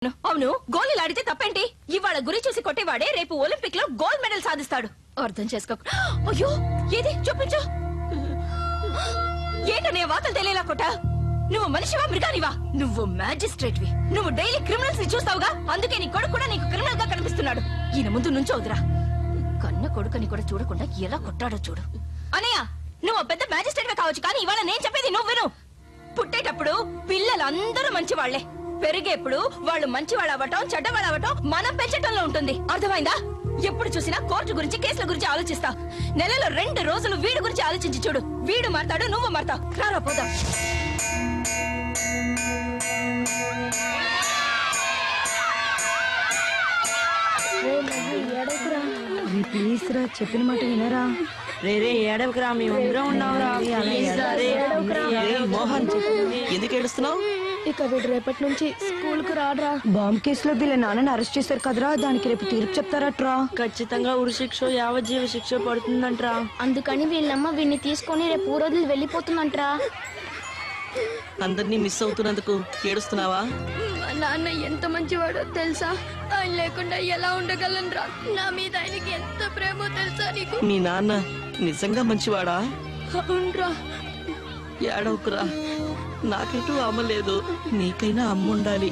అవును, గోళీలు ఆడితే తప్పేంటి? ఇవాళ గురి చూసి కొట్టేవాడే రేపు ఒలింపిక్ లో గోల్డ్ మెడల్ సాధిస్తాడు. అర్థం చేసుకో. అయ్యో, ఏది చూపించు. ఏంటనే వాతలు తెలియలా కొట్ట? నువ్వు మనిషివా మృగానివా? నువ్వు మ్యాజిస్ట్రేట్ వి. నువ్వు డైలీ క్రిమినల్స్ ని చూస్తావుగా, అందుకే నీ కొడుకు కూడా నీకు క్రిమినల్ గా కనిపిస్తున్నాడు. ఈయన ముందు నుంచోదురా. కన్న కొడుకుని కూడా చూడకుండా ఎలా కొట్టాడో చూడు. అనయ్య, నువ్వు పెద్ద మ్యాజిస్ట్రేట్ వే కావచ్చు, కానీ ఇవాళ నేను చెప్పేది నువ్వు విను. పుట్టేటప్పుడు పిల్లలందరూ మంచి వాళ్లే. పెరిగేప్పుడు వాళ్ళు మంచివాళ్ళు అవ్వటం చెడ్డవాళ్ళు అవ్వటం మనం పెంచటంలో ఉంటుంది. అర్థమైందా? ఎప్పుడు చూసినా కోర్టు గురించి కేసుల గురించి ఆలోచిస్తా. నెలలో 2 రోజులు వీడి గురించి ఆలోచించి చూడు. వీడు మారతాడు, నువ్వు మారతావు. రారా పోదాం. ప్లీజ్ రా, చెప్పిన మాట వినరా. రే ఏడవకురా, మేమందరం ఉన్నావురా. మోహన్, ఎందుకు ఏడుస్తున్నావు? ఇక వీడు రేపటి నుంచి స్కూల్ కు రాడరా. బాంబ్ కేసులో వీళ్ళ నాన్నని అరెస్ట్ చేశారు కదరా, దానికి రేపు తీర్పు చెప్తారట్రా. ఖచ్చితంగా ఉరి శిక్ష, యావజ్జీవ శిక్ష పడుతుందంట్రా. అందుకని వీళ్ళమ్మ వీడిని తీసుకొని రేపు ఊరోజులు వెళ్ళిపోతుందంట్రా. అందరినీ మిస్ అవుతున్నందుకు ఏడుస్తున్నావా? మా నాన్న ఎంత మంచివాడో తెలుసా? ఆయన లేకుండా ఎలా ఉండగలనురా? నా మీద ఆయనకి ఎంత ప్రేమో తెలుసా నీకు? మీ నాన్న నిజంగా మంచివాడా? అవునరా. ఏడవకురా, నాకెటూ అమ్మ లేదు, నీకైనా అమ్మ ఉండాలి.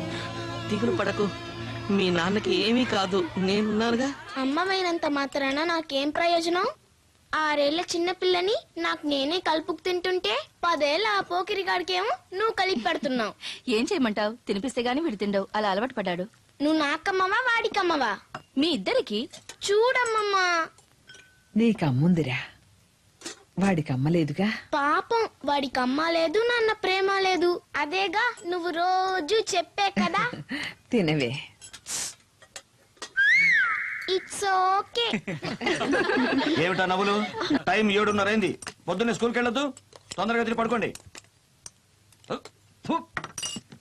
దిగులు పడకు, మీ నాన్నకి ఏమీ కాదు, నేనున్నానుగా. అమ్మమైనంత మాత్రాన నాకేం ప్రయోజనం? 6 ఏళ్ల చిన్న పిల్లని నాకు నేనే కలుపుకు తింటుంటే 10 ఏళ్ల ఆ పోకిరిగాడికేమో నువ్వు కలిపి పెడుతున్నావు. ఏం చేయమంటావు? తినిపిస్తే గానీ వీడు తిండవు. అలా అలవాటు పడ్డాడు. నువ్వు నాకమ్మవా వాడికమ్మవా? మీ ఇద్దరికి చూడమ్మమ్మా, నీకమ్ముందిరా, వాడికమ్మలేదుగా. పాపం వాడికి అమ్మ లేదు, నాన్న ప్రేమ లేదు. అదేగా నువ్వు రోజు చెప్పే కదా. తినవే. It's okay. ఏమిటా నవ్వులు? టైం 7:30 అయింది. పొద్దున్నే స్కూల్కి వెళ్ళొద్దు. తొందరగా తిరిగి పడుకోండి.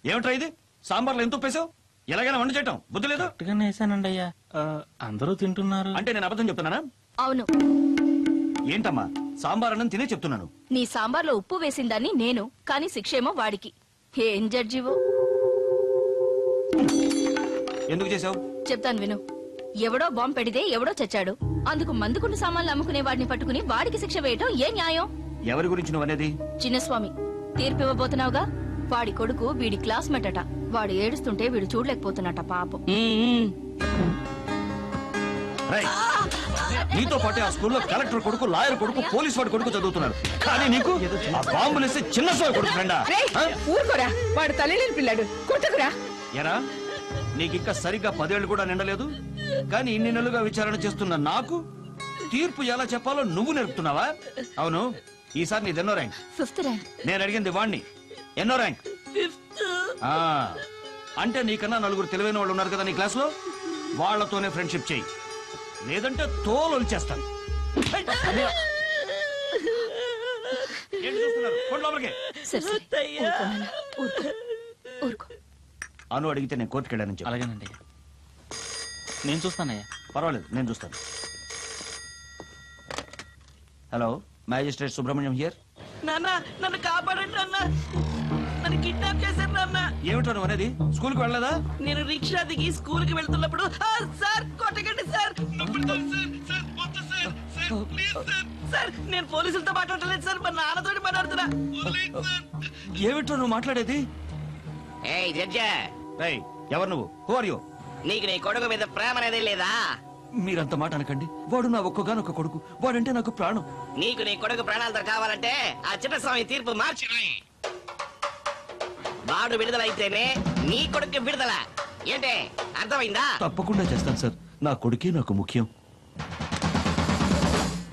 ఏమిట్రా ఇది? సాంబార్లో ఎంత ఉప్పేసావు? ఎలాగైనా వంట చేయటం బుద్ధి లేదు. వేసానండి అయ్యా, అందరూ తింటున్నారు. అంటే నేను అబద్ధం చెప్తున్నానా? అవును. ఏంటమ్మా, సాంబార్ అన్నం తినే చెప్తున్నాను. నీ సాంబార్లో ఉప్పు వేసిందాన్ని నేను, కానీ శిక్షేమో వాడికి. ఏం జడ్జివో. ఎందుకు చేసావు? చెప్తాను విను. ఎవడో బాంబు పెడితే ఎవడో చచ్చాడు. అందుకు మందుకున్న సామాన్లు అమ్ముకునే వాడిని పట్టుకుని వాడికి శిక్ష వేయటం ఏ న్యాయం? ఎవరి గురించి నువ్వు అనేది? చిన్నస్వామి, తీర్పు ఇవ్వబోతున్నావుగా. వాడి కొడుకు వీడి క్లాస్మేట్ అట. వాడు ఏడుస్తుంటే వీడు చూడలేకపోతున్నట పాపం. రేయ్, నీతో పాటే ఆ స్కూల్లో కలెక్టర్ కొడుకు, లాయర్ కొడుకు, పోలీస్ వాడి కొడుకు చదువుతున్నారు. కానీ నీకు ఆ బాంబులేస్తే చిన్న సోయ కొడుకు ఫ్రెండా? ఊరుకోరా, వాడు తల్లి పిల్లాడు, కొట్టుకురా. ఎరా, నీకింకా సరిగ్గా 10 ఏళ్లు కూడా నిండలేదు. కానీ ఇన్ని నెలలుగా విచారణ చేస్తున్న నాకు తీర్పు ఎలా చెప్పాలో నువ్వు నేర్పుతున్నావా? అవును, ఈసారి నీది ఎన్నో ర్యాంక్? 5th rank. నేను అడిగింది వాణ్ణి. ఎన్నో ర్యాంక్? 5th. అంటే నీకన్నా 4 తెలివైన వాళ్ళు ఉన్నారు కదా నీ క్లాస్ లో. వాళ్లతోనే ఫ్రెండ్షిప్ చెయ్యి, లేదంటే తోలు వచ్చేస్తాను. అను అడిగితే నేను కోర్టుకు వెళ్ళానని చెప్పు. అలాగేనండి, నేను చూస్తానయ్యా. పర్వాలేదు, నేను చూస్తాను. Hello, magistrate Subrahmanyam here. నాన్న, నన్ను కాపాడండి నాన్న. నన్ను కిడ్నాప్ చేశారు నాన్న. ఏమిటో నువ్వు అనేది? స్కూల్ కి వెళ్ళలేదా? నేను రిక్షా దిగి స్కూల్ కి వెళ్తున్నప్పుడు సార్ కొట్టకండి సార్. సార్, నేను పోలీసులతో మాట్లాడలేదు సార్, మా నాన్నతో మాట్లాడుతున్నా. ఏమిటో నువ్వు మాట్లాడేది? ఏయ్ జడ్జా, రేయ్, ఎవరు నువ్వు? Who are you? నీకు నీ కొడుకు మీద ప్రేమ అనేది లేదా? మీరంత మాట అనకండి. వాడు నా ఒక్కగానొక్క కొడుకు. వాడంటే నాకు ప్రాణం. నీకు నీ కొడుకు ప్రాణాలతో కావాలంటే ఆ చిన్నస్వామి తీర్పు మార్చి వాడు విడుదలైతేనే నీ కొడుకు విడుదల. ఏంటే, అర్థమైందా? తప్పకుండా చేస్తాను సార్. నా కొడుకే నాకు ముఖ్యం.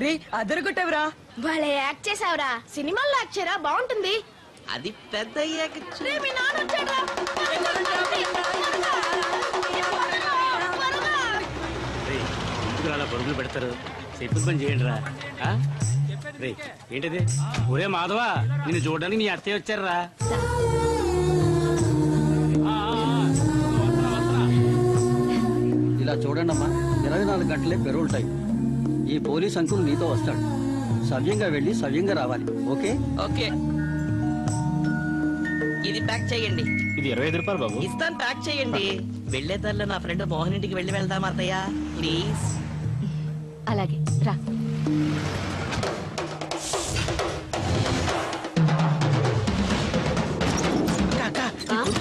రే, అదరగొట్టవరా. వాళ్ళే యాక్ట్ చేసావురా. సినిమాల్లో యాక్ట్ చేయరా, బాగుంటుంది. అది పెద్ద అయ్యాక రే, మీ నాన్న వచ్చాడురా. అలా బరుగులు పెడతారు, సెటిల్ పని చేయండి రా. ఏంటిది? ఒరే మాధవా, నిన్ను చూడడానికి నీ అత్తయ్య వచ్చారా? ఇలా చూడండమ్మా, 24 గంటలే పెరోల్ టైం. ఈ పోలీస్ అంకుల్ నీతో వస్తాడు. సవ్యంగా వెళ్ళి సవ్యంగా రావాలి. ఓకే? ఓకే. ఇది ప్యాక్ చేయండి. ఇది 25 రూపాయలు బాబు. ఇస్తాను, ప్యాక్ చేయండి. వెళ్లే దారిలో నా ఫ్రెండ్ మోహన్ ఇంటికి వెళ్దాం అత్తయ్య ప్లీజ్. అలాగే రా.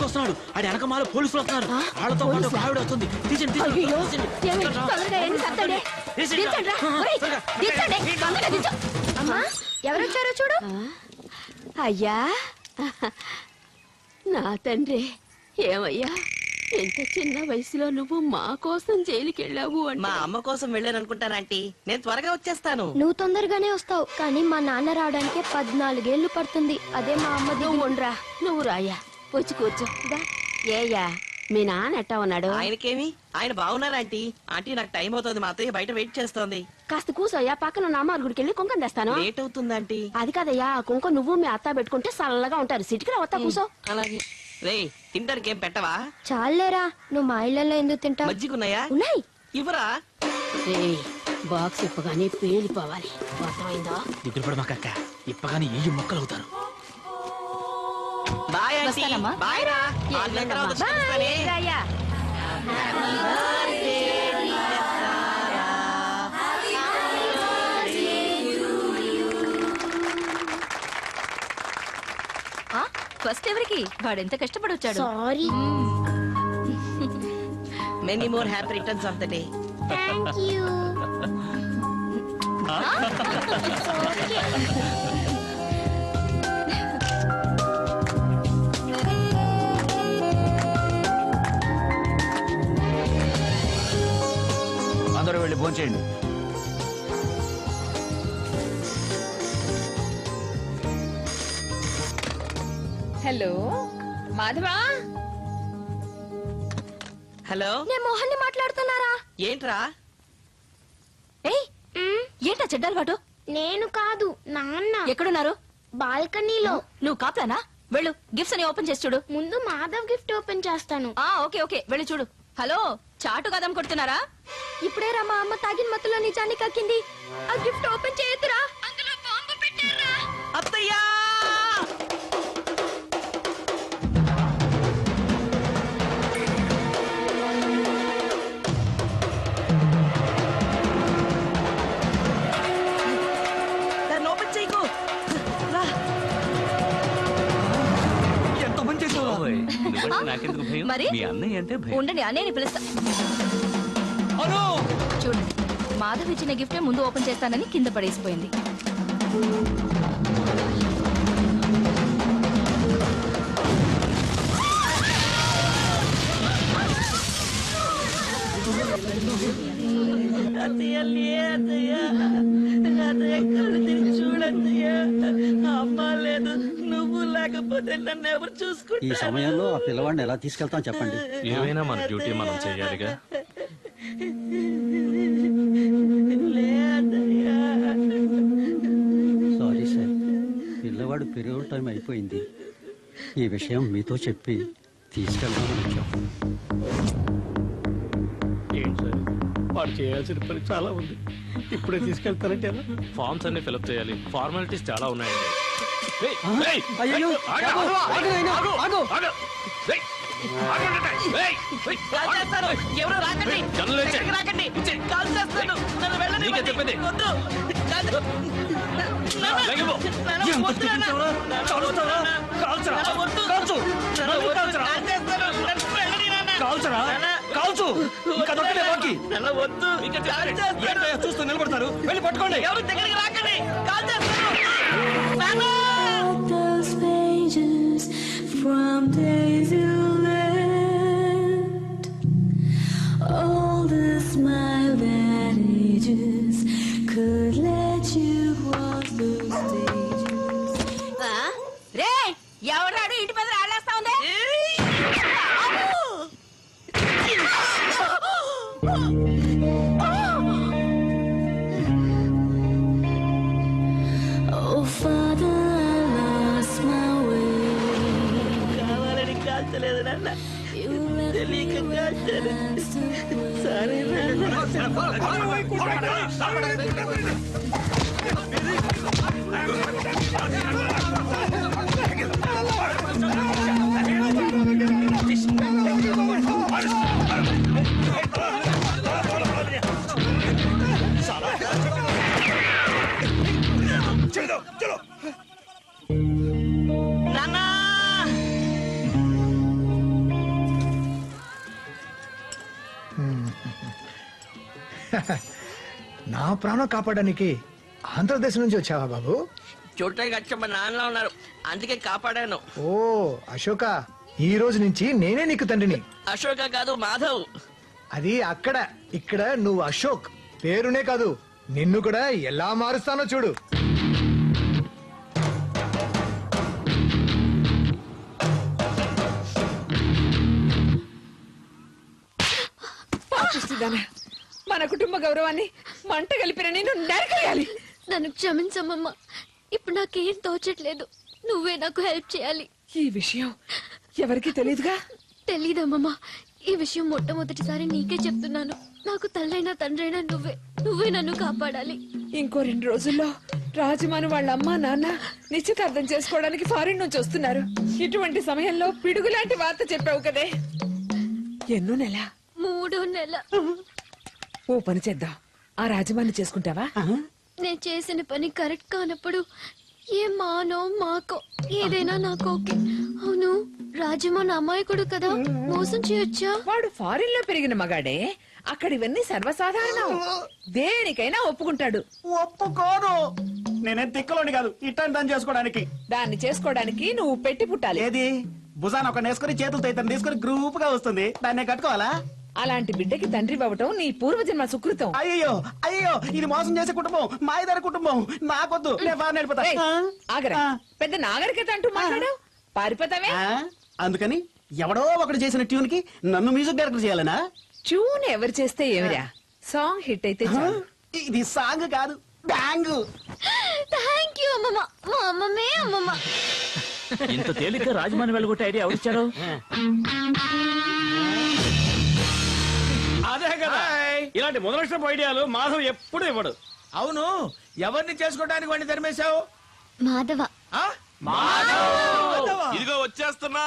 వస్తున్నాడు ఆడి వెనకమాల పోలీసులు వస్తున్నారు. వాళ్ళతో పాటు ఒక ఆవిడ వస్తుంది. తీసండి, అయ్యయ్యో, ఏమి? తొందరగా ఎన్ని సత్తాడే? దించండ్రా. ఒరేయ్, దించండి. తొందరగా దించు. అమ్మా ఎవరొచ్చారో చూడు. అయ్యా, నా తండ్రి. ఏమయ్యా, ఎంత చిన్న వయసులో నువ్వు మా కోసం జైలుకి వెళ్ళావు మా అమ్మ కోసం వెళ్ళాను అనుకుంటాను ఆంటీ. నేను త్వరగా వచ్చేస్తాను. నువ్వు తొందరగానే వస్తావు కానీ మా నాన్న రావడానికి 14 ఏళ్ళు పడుతుంది. అదే మా అమ్మ నువ్వు ఉండరా, నువ్వు రాయా, వచ్చి కూర్చో. ఏయ్యా, మీ నాన్న ఎట్టా ఉన్నాడు? ఆయనకేమి, ఆయన బాగున్నారు ఆంటీ. ఆంటీ నాకు టైం అవుతుంది, మా అత్తయ్య బయట వెయిట్ చేస్తోంది. కాస్త కూసోయ్యా, పక్కన ఉన్న అమ్మ గుడికి వెళ్ళి కుంకం తెస్తాను. లేట్ అవుతుంది ఆంటీ. అది కాదయ్యా, ఆ కుంకం నువ్వు మీ అత్త పెట్టుకుంటే చల్లగా ఉంటారు. సిటికి వస్తా కూసో. అలాగే. రే, తింటానికి ఏం పెట్టవా? చాలేరా, నువ్వు మా ఇళ్ళల్లో ఎందుకు తింటావు? మజ్జిగున్నాయా? ఉన్నాయి. ఇవ్వరా? బాక్స్ ఇప్పగానే పేలిపోవాలి, అర్థమైందా? ఎదురుపడ మా కక్క ఇప్పగానే ఏ మొక్కలు అవుతారు. Bye aunty. వస్తానమ్మా. బాయ్ రా. 6 గంటల తర్వాత చూస్తానే. రాయా. ఫస్ట్ ఎవరికి? వాడెంత కష్టపడి వచ్చాడు. Sorry. Many more happy returns of the day. Thank you. అందరూ వెళ్ళి భోంచేయండి. హలో మాధవా, హలో, నేను మోహన్ని మాట్లాడుతున్నారా? ఏంట్రా? ఏయ్, ఏంటా చెడ్డలవాటు? నేను కాదు, నాన్న. ఎక్కడున్నారు? బాల్కనీలో. నువ్వు కాప్లానా? వెళ్ళు, గిఫ్ట్స్ అని ఓపెన్ చేసి చూడు. ముందు మాధవ్ గిఫ్ట్ ఓపెన్ చేస్తాను. ఓకే ఓకే, వెళ్ళి చూడు. హలో, చాటు కదం కొడుతున్నారా? ఇప్పుడే రా మా అమ్మ తాగిన మత్తులో నిజాన్ని కక్కింది. ఆ గిఫ్ట్ ఓపెన్ చేయొద్దురా, అందులో బాంబు పెట్టారా. అత్తయ్యా! దాన్ని ఓపెన్ చేయకు. రా. ఎంత పని చేసావు? నాకెందుకు భయం? మరి? మీ అన్నయ్య అంటే భయం. ఉండండి, అన్నయ్యని పిలుస్తా. అను! చూడండి, మాధవ్ ఇచ్చిన గిఫ్టే ముందు ఓపెన్ చేస్తానని కింద పడేసిపోయింది. అత్తయ్య, లే అత్తయ్య. అత్తయ్య, కళ్ళు తిరిగి చూడత్తయ్య. అమ్మ లేదు, నువ్వు లేకపోతే నన్ను ఎవరు ఈ చూసుకుంటారు? సమయంలో ఆ పిల్లవాడిని ఎలా తీసుకెళ్తాం చెప్పండి. ఏమైనా మన డ్యూటీ మనం చేయాలిగా. లే అత్తయ్య. సారీ సార్, పిల్లవాడు పెరుగుల టైం అయిపోయింది. ఈ విషయం మీతో చెప్పి తీసుకెళ్దామని వచ్చాం. ఏంటి సార్, వాడు చేయాల్సిన పని చాలా ఉంది. ఇప్పుడే తీసుకెళ్తారంటే ఎలా? ఫార్మ్స్ అన్ని ఫిల్అప్ చేయాలి, ఫార్మాలిటీస్ చాలా ఉన్నాయండి. ఏయ్, ఏయ్, అయ్యయ్యో, ఆగు, ఆగు, ఆగు నాయనా, ఆగు. ఆగు. ఏయ్, ఆగండి. ఏయ్, ఏయ్, కాల్ చేస్తాను. ఎవరు రాకండి. ఏయ్, జనం లేచే. ఎక్కడికి రాకండి. కాల్ చేస్తాను. నన్ను వెళ్ళనివ్వండి. నీకే చెప్పింది. వద్దు. కాదు. లెగిపో. నాన్న, ఎంత వద్దు నాన్న. తిట్టించావురా? నాన్న, కాల్చుతావా? వద్దు నాన్న. కాల్చరా? నాన్న, వద్దు. కాల్చు. నాన్న, నన్ను వద్దు. కాల్చరా? కాల్ చేస్తాను. నన్ను వెళ్ళని నాన్న. కాల్చరా? నాన్న. కాల్చు. ఇంకా దొక్కలే బాకీ. నాన్న, వద్దు. కాల్ చేస్తాను. ఏంటయ్యా చూస్తూ నిలబడతారు? వెళ్ళి పట్టుకోండి. ఎవరు దగ్గరికి రాకండి. కాల్ చేస్తాను. నాన్న. Those pages from days you left, all the smile that ages could let you walk those stages. రే, ఎవరాడు ఇంటి మీద రాళ్ళేస్తా ఉంది? Oh, Father, I lost my way. కావాలని కాల్చలేదు నాన్న. You left తెలియక కాల్చాను. సారీ ఆ నాన్నా నా ప్రాణం కాపాడడానికి ఆంధ్రదేశం నుంచి వచ్చావా బాబు? చూడటానికి వచ్చి మా నాన్నలో ఉన్నారు, అందుకే కాపాడాను. ఓ అశోక, ఈ రోజు నుంచి నేనే నీకు తండ్రిని. అశోక కాదు, మాధవ్. అది అక్కడ, ఇక్కడ నువ్వు అశోక్. పేరునే కాదు, నిన్ను కూడా ఎలా మారుస్తానో చూడు. పాపిస్తుందానా, మన కుటుంబ గౌరవాన్ని మంట కలిపిన నేను నరకేయాలి. నన్ను క్షమించమ్మమ్మ. ఇప్పుడు నాకేం తోచట్లేదు. నువ్వే నాకు హెల్ప్ చేయాలి. ఈ విషయం ఎవరికి తెలియదుగా? తెలీదమ్మమ్మ. ఈ విషయం మొట్టమొదటిసారి నీకే చెప్తున్నాను. నాకు తల్లైనా తండ్రైనా నువ్వే నన్ను కాపాడాలి. ఇంకో 2 రోజుల్లో రాజమాను వాళ్ళ అమ్మా నాన్న నిశ్చితార్థం చేసుకోవడానికి ఫారిన్ నుంచి వస్తున్నారు. ఇటువంటి సమయంలో పిడుగులాంటి వార్త చెప్పావు కదే. ఎన్నో నెల? 3వ నెల. ఓ పని చేద్దాం, ఆ రాజమాన్ని చేసుకుంటావా? నేను చేసిన పని కరెక్ట్ కానప్పుడు ఏ మానో మాకో ఏదైనా నాకు ఓకే. అవును, రాజమాన్ అమాయకుడు కదా, మోసం చేయొచ్చా? వాడు ఫారిన్ లో పెరిగిన మగాడే, అక్కడ ఇవన్నీ సర్వసాధారణం. దేనికైనా ఒప్పుకుంటాడు. ఒప్పుకోను. నేనేం తిక్కలోని కాదు ఇట్టని దాన్ని చేసుకోవడానికి. దాన్ని చేసుకోవడానికి నువ్వు పెట్టి పుట్టాలి. ఏది భుజాన ఒక నేసుకొని చేతులతో ఇతను తీసుకొని గ్రూప్ గా వస్తుంది, దాన్ని కట్టుకోవాలా? అలాంటి బిడ్డకి తండ్రి అవ్వటం నీ పూర్వజన్మ సుకృతం. అయ్యో అయ్యో, ఇది మోసం చేసే కుటుంబం, మాయదారి కుటుంబం. నాకొద్దు, నేను ఫారెన్ వెళ్ళిపోతా. ఏయ్, ఆగరా. పెద్ద నాగరికత అంటూ మాట్లాడావు, పారిపోతావే. అందుకని ఎవడో ఒకడు చేసిన ట్యూన్ కి నన్ను మ్యూజిక్ డైరెక్టర్ చేయాలనా? ట్యూన్ ఎవరు చేస్తే ఏమిరా, సాంగ్ హిట్ అయితే చాలు. ఇది సాంగ్ కాదు, బ్యాంగ్. థ్యాంక్ యూ అమ్మమ్మ. మా అమ్మమ్మే అమ్మమ్మ. ఇంత తేలిక రాజమాని వెళ్ళగొట్టే ఐడియా ఎవరిచ్చారు? అదే కదా, ఇలాంటి మొదలక్షణపు ఐడియాలు మాధవ్ ఎప్పుడు ఇవ్వడు. అవును, ఎవరిని చేసుకోవడానికి వాడిని తరిమేశావు? మాధవ. ఇదిగో వచ్చేస్తున్నా.